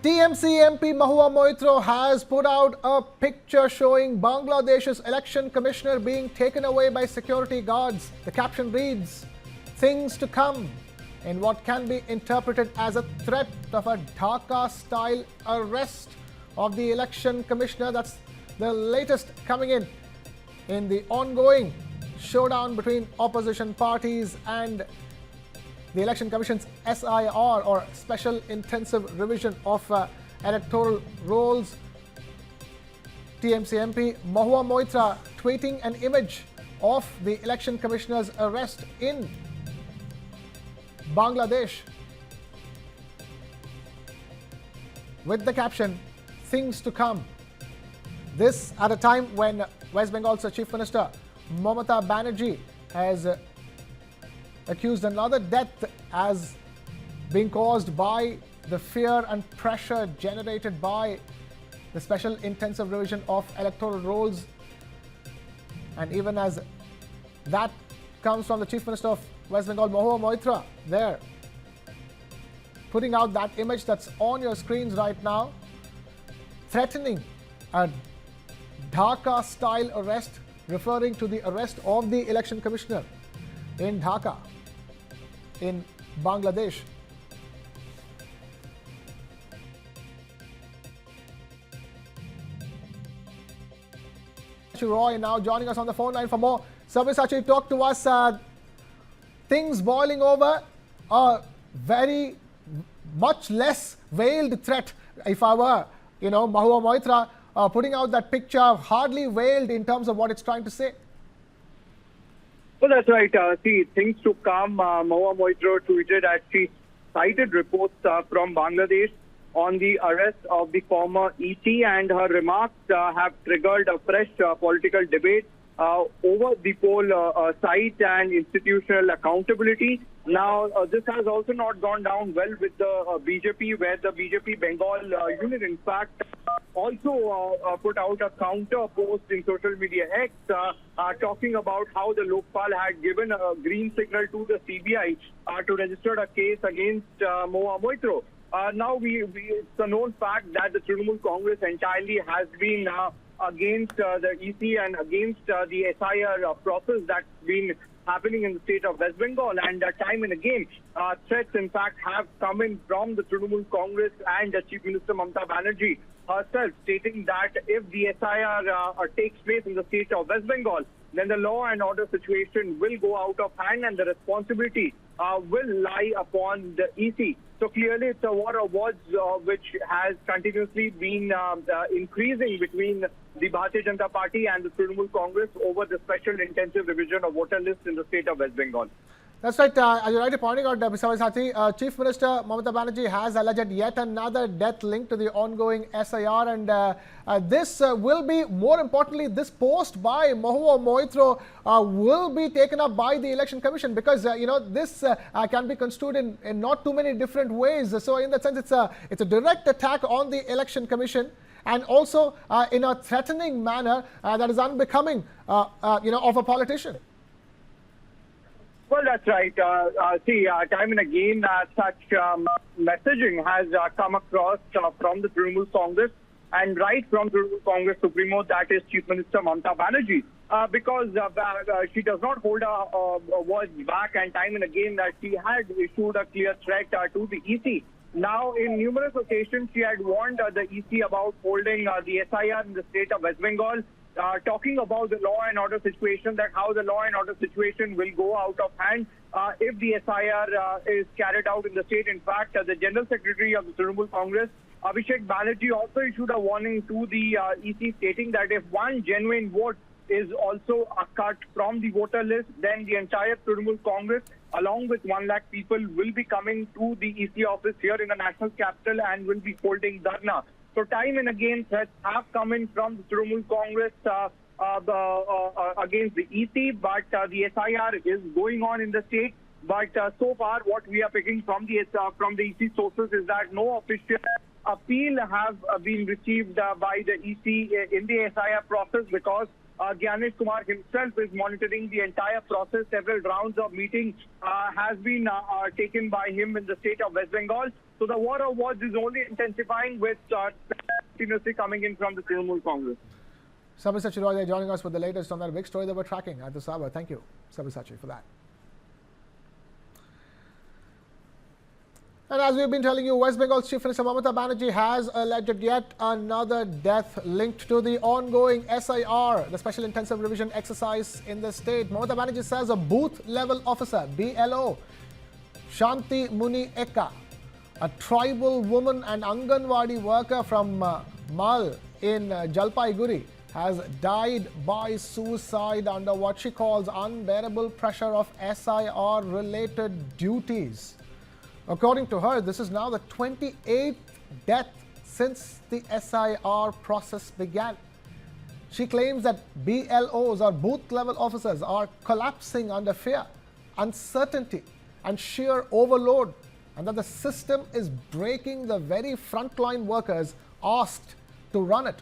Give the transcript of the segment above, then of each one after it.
TMC MP Mahua Moitra has put out a picture showing Bangladesh's election commissioner being taken away by security guards. The caption reads, "Things to come," in what can be interpreted as a threat of a Dhaka-style arrest of the election commissioner. That's the latest coming in the ongoing showdown between opposition parties and the Election Commission's SIR, or Special Intensive Revision of Electoral Rolls. TMC MP Mahua Moitra tweeting an image of the Election Commissioner's arrest in Bangladesh with the caption, "Things to come." This at a time when West Bengal's Chief Minister Mamata Banerjee has accused another death as being caused by the fear and pressure generated by the Special Intensive Revision of Electoral Rolls. And even as that comes from the Chief Minister of West Bengal, Mahua Moitra, there, putting out that image that's on your screens right now, threatening a Dhaka-style arrest, referring to the arrest of the Election Commissioner in Dhaka, in Bangladesh. Roy now joining us on the phone line for more. Sabyasachi, talk to us. Things boiling over, a very much less veiled threat. If I were, Mahua Moitra putting out that picture, hardly veiled in terms of what it's trying to say. Well, that's right. See, things to come. Mahua Moitra tweeted as she cited reports from Bangladesh on the arrest of the former EC, and her remarks have triggered a fresh political debate over the poll site and institutional accountability. Now, this has also not gone down well with the BJP, where the BJP Bengal unit, in fact, also put out a counter post in social media X talking about how the Lokpal had given a green signal to the CBI to register a case against Mahua Moitra. Now, it's a known fact that the Trinamool Congress entirely has been against the EC and against the SIR process that's been happening in the state of West Bengal. And time and again, threats, in fact, have come in from the Trinamool Congress and Chief Minister Mamata Banerjee herself, stating that if the SIR takes place in the state of West Bengal, then the law and order situation will go out of hand and the responsibility will lie upon the EC. So clearly, it's a war of words which has continuously been increasing between the Bharatiya Janata Party and the Trinamool Congress over the special intensive revision of voter lists in the state of West Bengal. That's right. As you're rightly pointing out, Sabyasachi, Chief Minister Mamata Banerjee has alleged yet another death linked to the ongoing SIR, and this will be, more importantly, this post by Mahua Moitra will be taken up by the Election Commission, because this can be construed in not too many different ways. So in that sense, it's a direct attack on the Election Commission, and also in a threatening manner that is unbecoming of a politician. Well, that's right. See, time and again, such messaging has come across from the Trinamool Congress, and right from Trinamool Congress Supremo, that is Chief Minister Mamata Banerjee, because she does not hold her words back, and time and again she had issued a clear threat to the EC. Now, in numerous occasions, she had warned the EC about holding the SIR in the state of West Bengal, talking about the law and order situation, that how the law and order situation will go out of hand if the SIR is carried out in the state. In fact, the General Secretary of the Trinamool Congress, Abhishek Banerjee, also issued a warning to the EC, stating that if one genuine vote is also cut from the voter list, then the entire Trinamool Congress, along with 1 lakh people, will be coming to the EC office here in the national capital and will be holding dharna. So time and again, threats have come in from the Trinamool Congress against the EC, but the SIR is going on in the state. But so far, what we are picking from the EC sources is that no official appeal have been received by the EC in the SIR process, because Gyanesh Kumar himself is monitoring the entire process. Several rounds of meeting has been taken by him in the state of West Bengal. So the war of words is only intensifying with continuously coming in from the Trinamool Congress. Sabyasachi Roy joining us with the latest on that big story that we're tracking at this hour. Thank you, Sabyasachi, for that. And as we've been telling you, West Bengal's Chief Minister Mamata Banerjee has alleged yet another death linked to the ongoing SIR, the Special Intensive Revision exercise in the state. Mamata Banerjee says a booth-level officer, BLO, Shanti Muni Eka, a tribal woman and Anganwadi worker from Mal in Jalpaiguri, has died by suicide under what she calls unbearable pressure of SIR-related duties. According to her, this is now the 28th death since the SIR process began. She claims that BLOs, or booth-level officers, are collapsing under fear, uncertainty, and sheer overload, and that the system is breaking the very frontline workers asked to run it.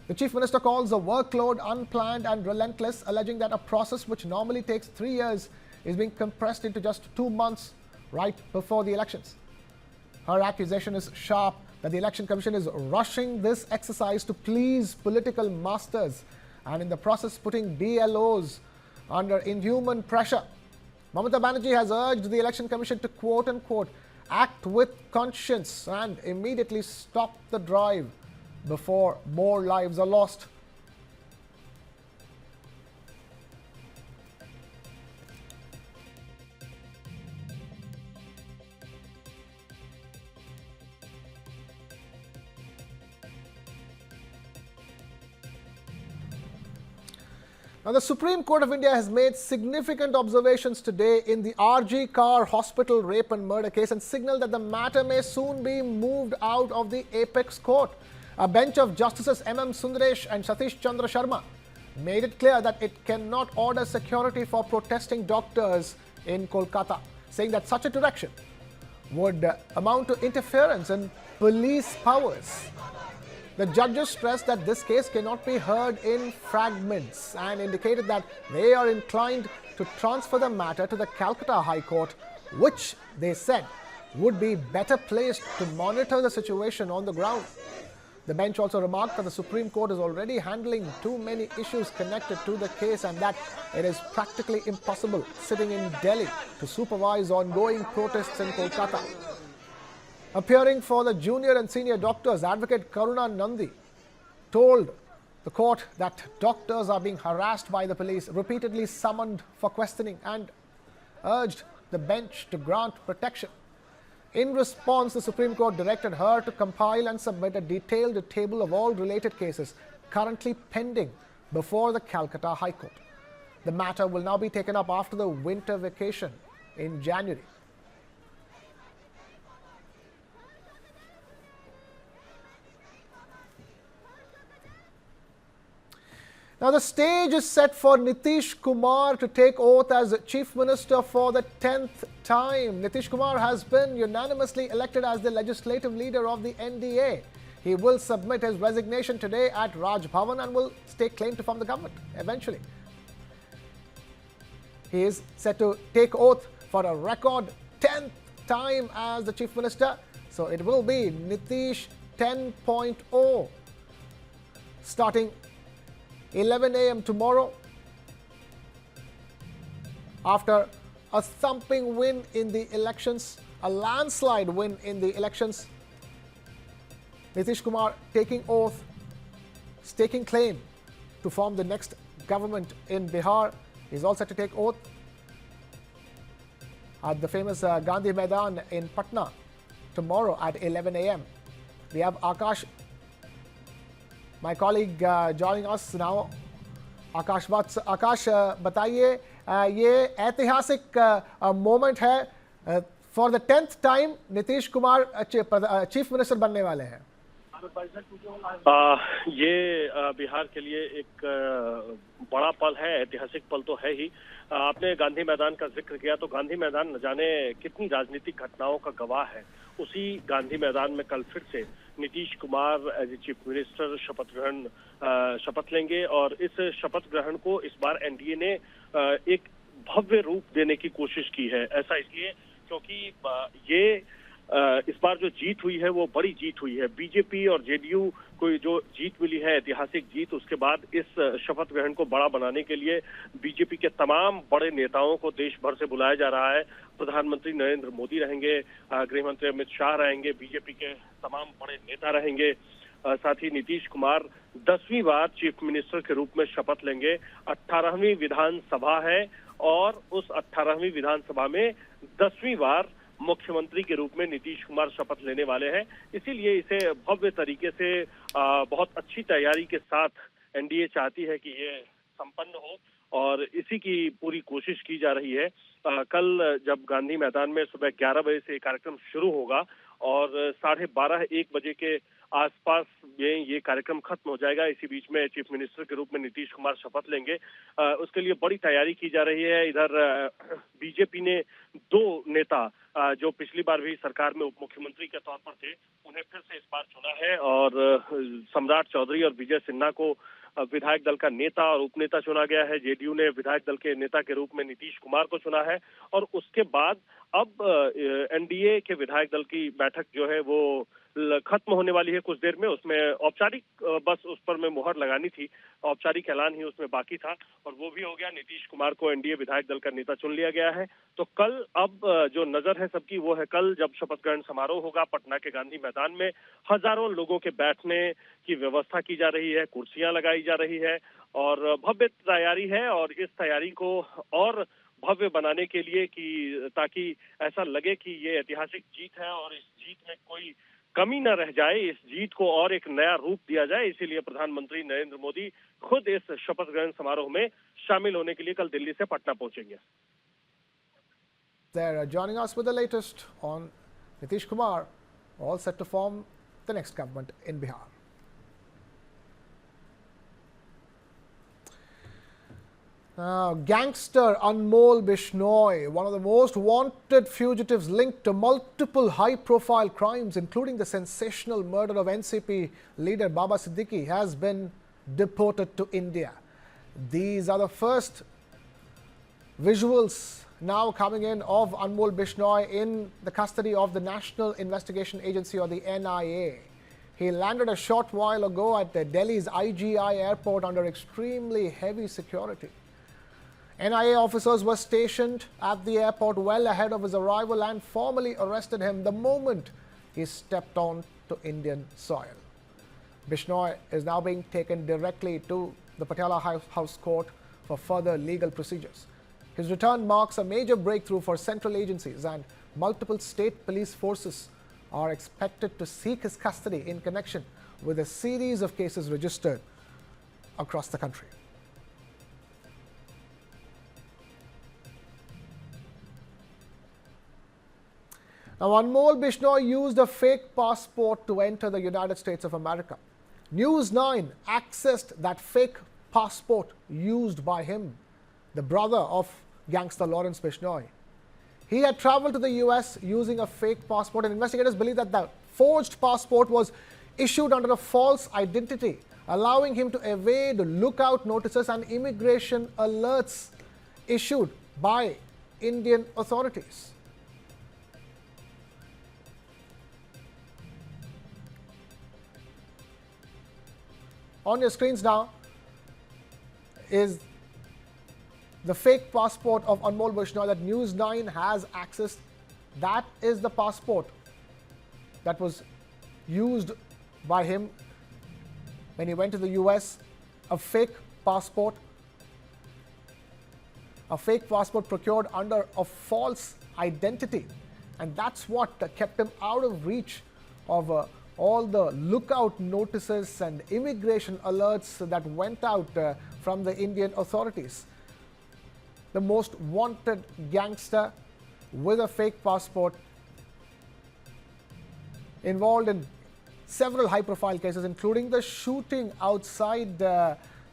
The Chief Minister calls the workload unplanned and relentless, alleging that a process which normally takes 3 years is being compressed into just 2 months right before the elections. Her accusation is sharp that the Election Commission is rushing this exercise to please political masters and in the process putting BLOs under inhuman pressure. Mamata Banerjee has urged the Election Commission to quote-unquote act with conscience and immediately stop the drive before more lives are lost. Now, the Supreme Court of India has made significant observations today in the RG Kar Hospital rape and murder case and signaled that the matter may soon be moved out of the apex court. A bench of Justices MM Sundaresh and Satish Chandra Sharma made it clear that it cannot order security for protesting doctors in Kolkata, saying that such a direction would amount to interference in police powers. The judges stressed that this case cannot be heard in fragments and indicated that they are inclined to transfer the matter to the Calcutta High Court, which they said would be better placed to monitor the situation on the ground. The bench also remarked that the Supreme Court is already handling too many issues connected to the case and that it is practically impossible sitting in Delhi to supervise ongoing protests in Kolkata. Appearing for the junior and senior doctors, Advocate Karuna Nandi told the court that doctors are being harassed by the police, repeatedly summoned for questioning, and urged the bench to grant protection. In response, the Supreme Court directed her to compile and submit a detailed table of all related cases currently pending before the Calcutta High Court. The matter will now be taken up after the winter vacation in January. Now, the stage is set for Nitish Kumar to take oath as Chief Minister for the 10th time. Nitish Kumar has been unanimously elected as the legislative leader of the NDA. He will submit his resignation today at Raj Bhavan and will stake claim to form the government eventually. He is set to take oath for a record 10th time as the Chief Minister. So it will be Nitish 10.0 starting 11 a.m. tomorrow. After a thumping win in the elections, a landslide win in the elections, Nitish Kumar taking oath, staking claim to form the next government in Bihar. He's all set to take oath at the famous Gandhi Maidan in Patna tomorrow at 11 a.m. We have Akash, my colleague, joining us now. Akash, बताइए ये ऐतिहासिक moment है for the 10th time Nitish Kumar chief minister बनने वाले हैं. ये बिहार के लिए एक बड़ा पल है, ऐतिहासिक पल तो है ही. आपने गांधी मैदान का जिक्र किया तो गांधी मैदान न जाने कितनी राजनीतिक घटनाओं का गवाह है. उसी गांधी मैदान में कल फिर से Nitish Kumar as a chief minister शपथ लेंगे और इस शपथ ग्रहण को इस बार एनडीए ने एक भव्य रूप देने की कोशिश की है। ऐसा इसलिए क्योंकि ये इस बार जो जीत हुई है वो बड़ी जीत हुई है। बीजेपी और जेडीयू को जो जीत मिली है, ऐतिहासिक जीत, उसके बाद इस शपथ ग्रहण को बड़ा बनाने के लिए बीजेपी के तमाम बड़े नेताओं को देश भर से बुलाया जा रहा है। प्रधानमंत्री नरेंद्र मोदी रहेंगे, गृह मंत्री अमित शाह रहेंगे, बीजेपी के तमाम बड़े नेता रहेंगे। साथ ही नीतीश कुमार 10वीं बार चीफ मिनिस्टर के रूप में शपथ लेंगे। 18वीं विधानसभा है और उस 18वीं विधानसभा में 10वीं बार मुख्यमंत्री के रूप में नीतीश कुमार शपथ लेने वाले हैं। इसीलिए इसे भव्य तरीके से बहुत अच्छी तैयारी के साथ एनडीए चाहती है कि ये संपन्न हो और इसी की पूरी कोशिश की जा रही है। कल जब गांधी मैदान में सुबह 11 बजे से कार्यक्रम शुरू होगा और 12:30-1 बजे के आसपास में ये कार्यक्रम खत्म हो जाएगा। इसी बीच में चीफ मिनिस्टर के रूप में नीतीश कुमार शपथ लेंगे। उसके लिए बड़ी तैयारी की जा रही है। इधर बीजेपी ने 2 नेता जो पिछली बार भी सरकार में उप मुख्यमंत्री के तौर पर थे, उन्हें फिर से इस बार चुना है और सम्राट चौधरी और विजय सिन्हा को विधायक दल का नेता और उपनेता चुना गया है। जेडीयू ने विधायक दल के नेता के रूप में नीतीश कुमार को चुना है और उसके बाद अब एनडीए के विधायक दल की बैठक जो है वो खत्म होने वाली है कुछ देर में। उसमें औपचारिक बस उस पर में मुहर लगानी थी, औपचारिक ऐलान ही उसमें बाकी था और वो भी हो गया। नीतीश कुमार को एनडीए विधायक दल का नेता चुन लिया गया है। तो कल अब जो नजर है सबकी वो है कल जब शपथ ग्रहण समारोह होगा पटना के गांधी मैदान में। हजारों लोगों के बैठने की व्यवस्था की जा रही है, कुर्सियां लगाई जा रही है और भव्य तैयारी है। और इस तैयारी को और भव्य बनाने के लिए कि ताकि ऐसा लगे कि ये ऐतिहासिक जीत है और इस जीत में कोई कमी न रह जाए, इस जीत को और एक नया रूप दिया जाए, इसीलिए प्रधानमंत्री नरेंद्र मोदी खुद इस शपथ ग्रहण समारोह में शामिल होने के लिए कल दिल्ली से पटना पहुंचेंगे। They're joining us with the latest on Nitish Kumar, all set to form the next government in Bihar. Gangster Anmol Bishnoi, one of the most wanted fugitives linked to multiple high-profile crimes, including the sensational murder of NCP leader Baba Siddiqui, has been deported to India. These are the first visuals now coming in of Anmol Bishnoi in the custody of the National Investigation Agency or the NIA. He landed a short while ago at Delhi's IGI airport under extremely heavy security. NIA officers were stationed at the airport well ahead of his arrival and formally arrested him the moment he stepped on to Indian soil. Bishnoi is now being taken directly to the Patiala House Court for further legal procedures. His return marks a major breakthrough for central agencies, and multiple state police forces are expected to seek his custody in connection with a series of cases registered across the country. Now, Anmol Bishnoi used a fake passport to enter the United States of America. News 9 accessed that fake passport used by him, the brother of gangster Lawrence Bishnoi. He had traveled to the US using a fake passport, and investigators believe that the forged passport was issued under a false identity, allowing him to evade lookout notices and immigration alerts issued by Indian authorities. On your screens now is the fake passport of Anmol Bishnoi that News 9 has accessed. That is the passport that was used by him when he went to the US. A fake passport procured under a false identity, and that's what kept him out of reach of all the lookout notices and immigration alerts that went out from the Indian authorities. The most wanted gangster with a fake passport, involved in several high-profile cases, including the shooting outside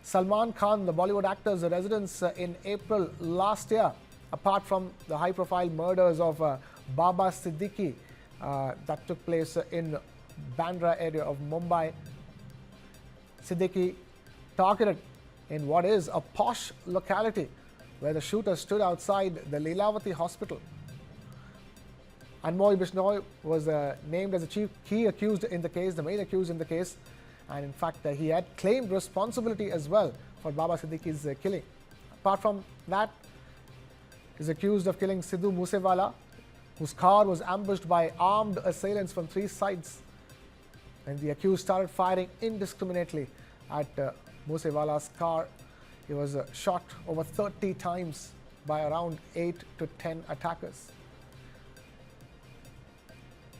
Salman Khan, the Bollywood actor's residence in April last year, apart from the high-profile murders of Baba Siddiqui that took place in Bandra area of Mumbai. Siddiqui targeted in what is a posh locality where the shooter stood outside the Leelavati hospital. Anmoy Bishnoi was named as the key accused in the case, the main accused in the case, and in fact he had claimed responsibility as well for Baba Siddiqui's killing. Apart from that, he is accused of killing Sidhu Moosewala, whose car was ambushed by armed assailants from 3 sides. And the accused started firing indiscriminately at Moosewala's car. He was shot over 30 times by around 8 to 10 attackers.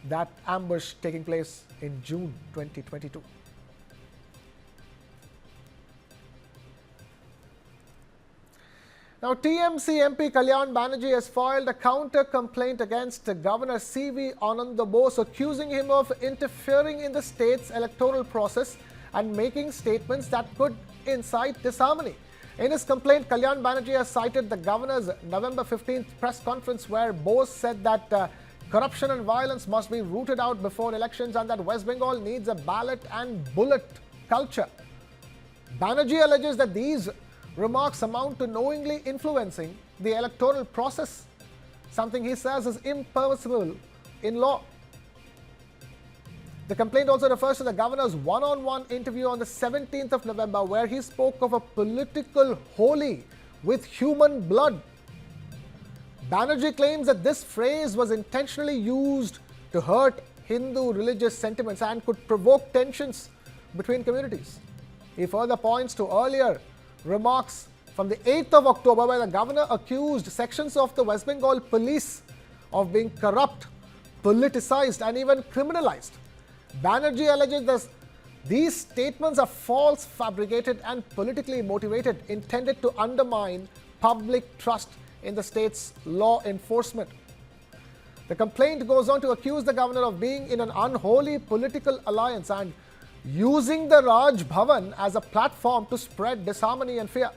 That ambush taking place in June 2022. Now, TMC MP Kalyan Banerjee has filed a counter-complaint against Governor C.V. Ananda Bose, accusing him of interfering in the state's electoral process and making statements that could incite disharmony. In his complaint, Kalyan Banerjee has cited the governor's November 15th press conference where Bose said that corruption and violence must be rooted out before elections and that West Bengal needs a ballot and bullet culture. Banerjee alleges that these remarks amount to knowingly influencing the electoral process, something he says is impermissible in law. The complaint also refers to the governor's one-on-one interview on the 17th of November where he spoke of a political holy with human blood. Banerjee claims that this phrase was intentionally used to hurt Hindu religious sentiments and could provoke tensions between communities. He further points to earlier remarks from the 8th of October where the governor accused sections of the West Bengal police of being corrupt, politicized and even criminalized. Banerjee alleges that these statements are false, fabricated and politically motivated, intended to undermine public trust in the state's law enforcement. The complaint goes on to accuse the governor of being in an unholy political alliance and using the Raj Bhavan as a platform to spread disharmony and fear.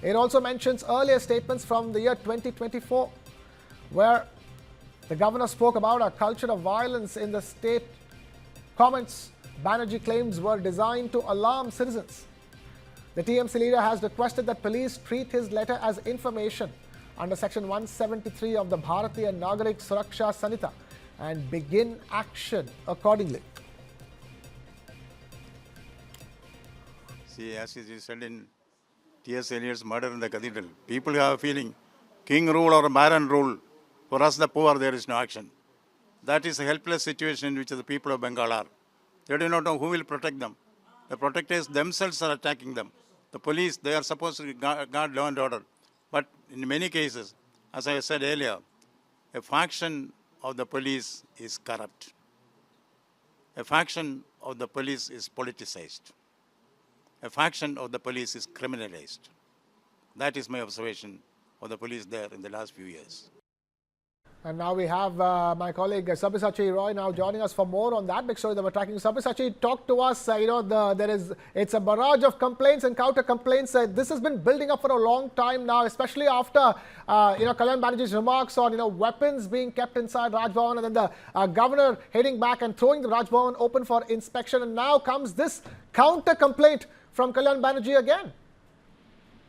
It also mentions earlier statements from the year 2024 where the governor spoke about a culture of violence in the state. Comments Banerjee claims were designed to alarm citizens. The TMC leader has requested that police treat his letter as information under Section 173 of the Bharatiya Nagarik Suraksha Sanhita and begin action accordingly. See, as is said in T.S. Eliot's Murder in the Cathedral, people have a feeling, king rule or baron rule, for us the poor there is no action. That is a helpless situation in which the people of Bengal are. They do not know who will protect them. The protectors themselves are attacking them. The police, they are supposed to guard law and order. But in many cases, as I said earlier, a faction of the police is corrupt. A faction of the police is politicized. A faction of the police is criminalized. That is my observation of the police there in the last few years. And now we have my colleague Sabyasachi Roy now joining us for more on that big story that we're tracking. Sabyasachi, talk to us. It's a barrage of complaints and counter complaints. This has been building up for a long time now, especially after Kalyan Banerjee's remarks on weapons being kept inside Raj Bhavan, and then the governor hitting back and throwing the Raj Bhavan open for inspection. And now comes this counter complaint from Kalyan Banerjee again.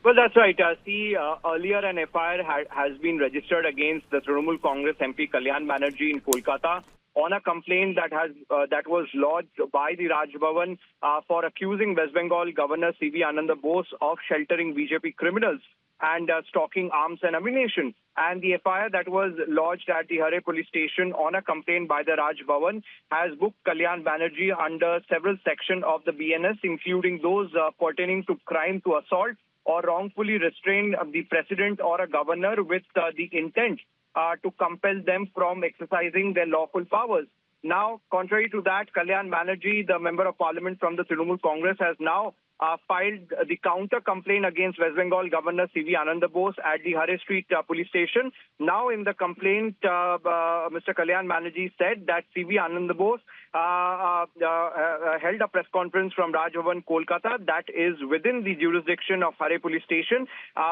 Well, that's right. Earlier an FIR has been registered against the Trinamool Congress MP Kalyan Banerjee in Kolkata on a complaint that was lodged by the Raj Bhavan for accusing West Bengal Governor C.V. Ananda Bose of sheltering BJP criminals and stocking arms and ammunition. And the FIR that was lodged at the Hare police station on a complaint by the Raj Bhavan has booked Kalyan Banerjee under several sections of the BNS, including those pertaining to crime to assault or wrongfully restrain the president or a governor with the intent to compel them from exercising their lawful powers. Now, contrary to that, Kalyan Banerjee, the member of parliament from the Trinamool Congress, has now filed the counter complaint against West Bengal Governor C.V. Ananda Bose at the Hare Street police station. Now, in the complaint, Mr. Kalyan Banerjee said that C.V. Ananda Bose held a press conference from Raj Bhavan, Kolkata, that is within the jurisdiction of Hare Police Station,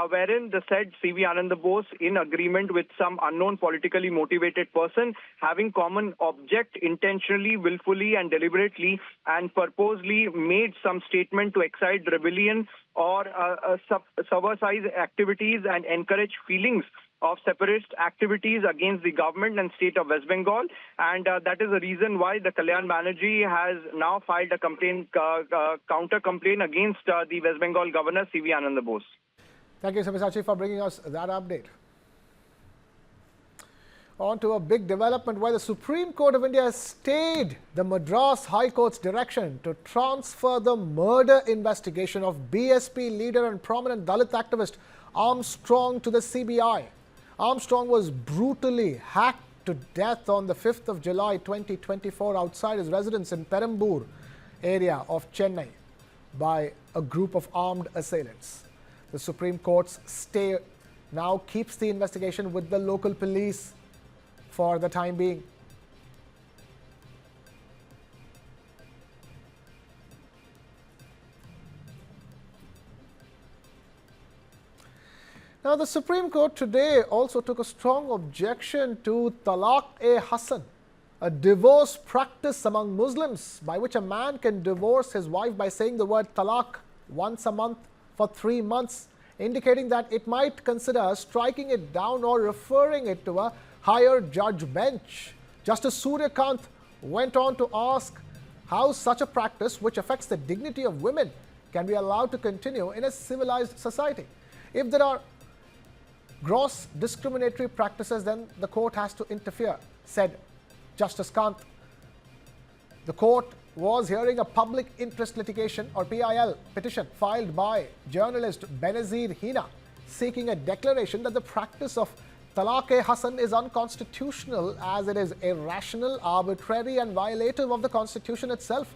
wherein the said CV Anand Bose, in agreement with some unknown politically motivated person, having common object, intentionally, willfully and deliberately and purposely made some statement to excite rebellion or subversive activities and encourage feelings of separatist activities against the government and state of West Bengal, and that is the reason why the Kalyan Banerjee has now filed a complaint, counter complaint against the West Bengal governor CV Anand Bose. Thank you, Sabyasachi, for bringing us that update. On to a big development where the Supreme Court of India has stayed the Madras High Court's direction to transfer the murder investigation of BSP leader and prominent Dalit activist Armstrong to the CBI. Armstrong was brutally hacked to death on the 5th of July 2024 outside his residence in Perambur area of Chennai by a group of armed assailants. The Supreme Court's stay now keeps the investigation with the local police for the time being. Now, the Supreme Court today also took a strong objection to Talaq-e-Hasan, a divorce practice among Muslims by which a man can divorce his wife by saying the word talaq once a month for 3 months, indicating that it might consider striking it down or referring it to a higher judge bench. Justice Suryakant went on to ask how such a practice, which affects the dignity of women, can be allowed to continue in a civilized society. If there are gross discriminatory practices, then the court has to interfere, said Justice Kant. The court was hearing a public interest litigation or PIL petition filed by journalist Benazir Hina, seeking a declaration that the practice of Talaq-e-Hasan is unconstitutional as it is irrational, arbitrary and violative of the Constitution itself.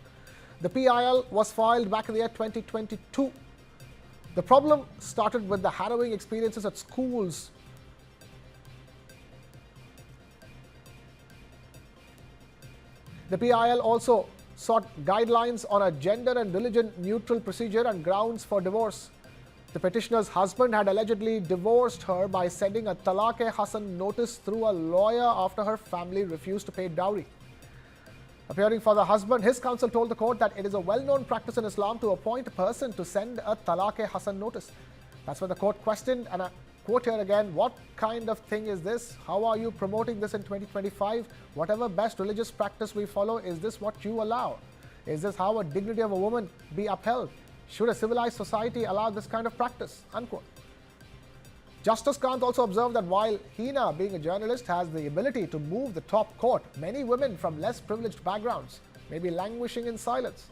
The PIL was filed back in the year 2022. The problem started with the harrowing experiences at schools. The PIL also sought guidelines on a gender and religion neutral procedure and grounds for divorce. The petitioner's husband had allegedly divorced her by sending a Talaq-e-Hasan notice through a lawyer after her family refused to pay dowry. Appearing for the husband, his counsel told the court that it is a well-known practice in Islam to appoint a person to send a Talaq-e-Hasan notice. That's when the court questioned, and I quote here again, what kind of thing is this? How are you promoting this in 2025? Whatever best religious practice we follow, is this what you allow? Is this how a dignity of a woman be upheld? Should a civilized society allow this kind of practice? Unquote. Justice Kant also observed that while Hina, being a journalist, has the ability to move the top court, many women from less privileged backgrounds may be languishing in silence.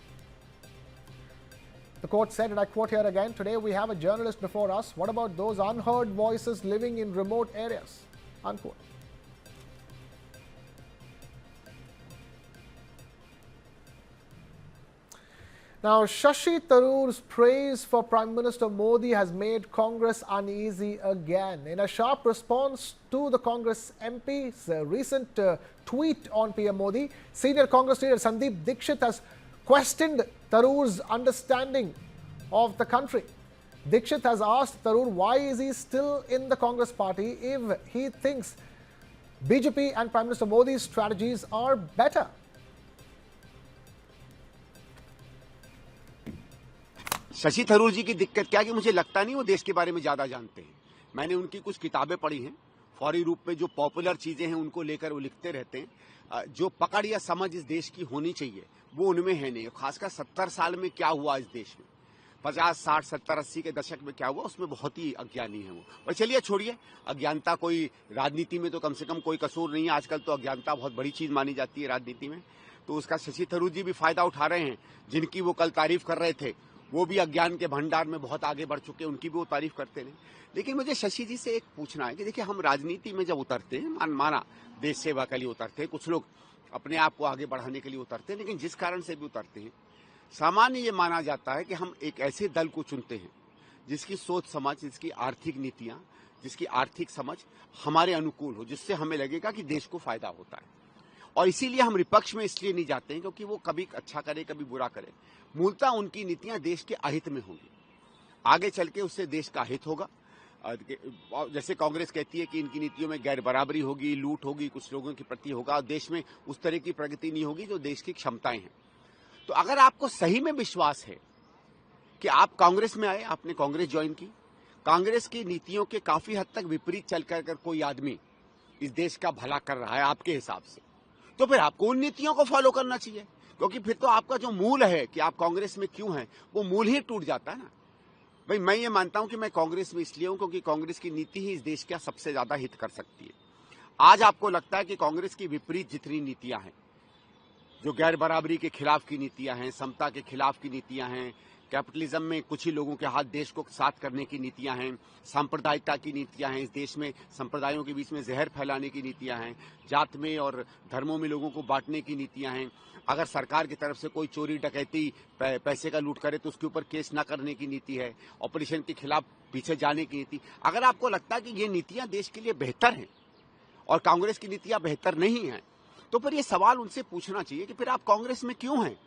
The court said, and I quote here again, today we have a journalist before us. What about those unheard voices living in remote areas? Unquote. Now, Shashi Tharoor's praise for Prime Minister Modi has made Congress uneasy again. In a sharp response to the Congress MP's recent tweet on PM Modi, senior Congress leader Sandeep Dixit has questioned Tharoor's understanding of the country. Dixit has asked Tharoor why is he still in the Congress party if he thinks BJP and Prime Minister Modi's strategies are better. Shashi Tharoor जी की दिक्कत क्या है कि मुझे लगता नहीं वो देश के बारे में ज्यादा जानते हैं। मैंने उनकी कुछ किताबें पढ़ी हैं, फौरी रूप में जो पॉपुलर चीजें हैं उनको लेकर वो लिखते रहते हैं। जो पकड़ या समझ इस देश की होनी चाहिए वो उनमें है नहीं। खासकर 70 साल में क्या हुआ इस देश में, 50, 60, 70, 80 के दशक में क्या हुआ, उसमें बहुत ही अज्ञानी है वो। और चलिए छोड़िए, अज्ञानता कोई राजनीति में तो कम से कम कोई कसूर नहीं है। आजकल तो अज्ञानता बहुत बड़ी चीज मानी जाती है राजनीति में, तो उसका शशि थरूर जी भी फायदा उठा रहे हैं। जिनकी वो कल तारीफ कर रहे थे वो भी अज्ञान के भंडार में बहुत आगे बढ़ चुके हैं, उनकी भी वो तारीफ करते हैं। लेकिन मुझे शशि जी से एक पूछना है कि देखिए, हम राजनीति में जब उतरते हैं, माना देश सेवा के लिए उतरते हैं, कुछ लोग अपने आप को आगे बढ़ाने के लिए उतरते हैं, लेकिन जिस कारण से भी उतरते हैं, सामान्य ये माना जाता है कि हम एक ऐसे दल को चुनते हैं जिसकी सोच समझ, जिसकी आर्थिक नीतियां, जिसकी आर्थिक समझ हमारे अनुकूल हो, जिससे हमें लगेगा कि देश को फायदा होता है। और इसीलिए हम विपक्ष में इसलिए नहीं जाते हैं क्योंकि वो कभी अच्छा करे कभी बुरा करे। मूलतः उनकी नीतियां देश के अहित में होंगी, आगे चल के उससे देश का हित होगा। जैसे कांग्रेस कहती है कि इनकी नीतियों में गैर बराबरी होगी, लूट होगी, कुछ लोगों के प्रति होगा और देश में उस तरह की प्रगति नहीं होगी जो देश की क्षमताएं हैं। तो अगर आपको सही में विश्वास है कि आप कांग्रेस में आए, आपने कांग्रेस ज्वाइन की, कांग्रेस की नीतियों के काफी हद तक विपरीत चल कर कोई आदमी इस देश का भला कर रहा है आपके हिसाब से, तो फिर आपको उन नीतियों को फॉलो करना चाहिए, क्योंकि फिर तो आपका जो मूल है कि आप कांग्रेस में क्यों हैं वो मूल ही टूट जाता है ना। भाई मैं ये मानता हूं कि मैं कांग्रेस में इसलिए हूं क्योंकि कांग्रेस की नीति ही इस देश का सबसे ज्यादा हित कर सकती है। आज आपको लगता है कि कांग्रेस की विपरीत जितनी नीतियां हैं, जो गैर बराबरी के खिलाफ की नीतियां हैं, समता के खिलाफ की नीतियां हैं, कैपिटलिज्म में कुछ ही लोगों के हाथ देश को साथ करने की नीतियां हैं, सांप्रदायिकता की नीतियां हैं, इस देश में संप्रदायों के बीच में जहर फैलाने की नीतियां हैं, जात में और धर्मों में लोगों को बांटने की नीतियां हैं, अगर सरकार की तरफ से कोई चोरी डकैती पैसे का लूट करे तो उसके ऊपर केस न करने की नीति है, ऑपरेशन के खिलाफ पीछे जाने की नीति। अगर आपको लगता है कि ये नीतियां देश के लिए बेहतर हैं और कांग्रेस की नीतियां बेहतर नहीं हैं, तो फिर ये सवाल उनसे पूछना चाहिए कि फिर आप कांग्रेस में क्यों हैं।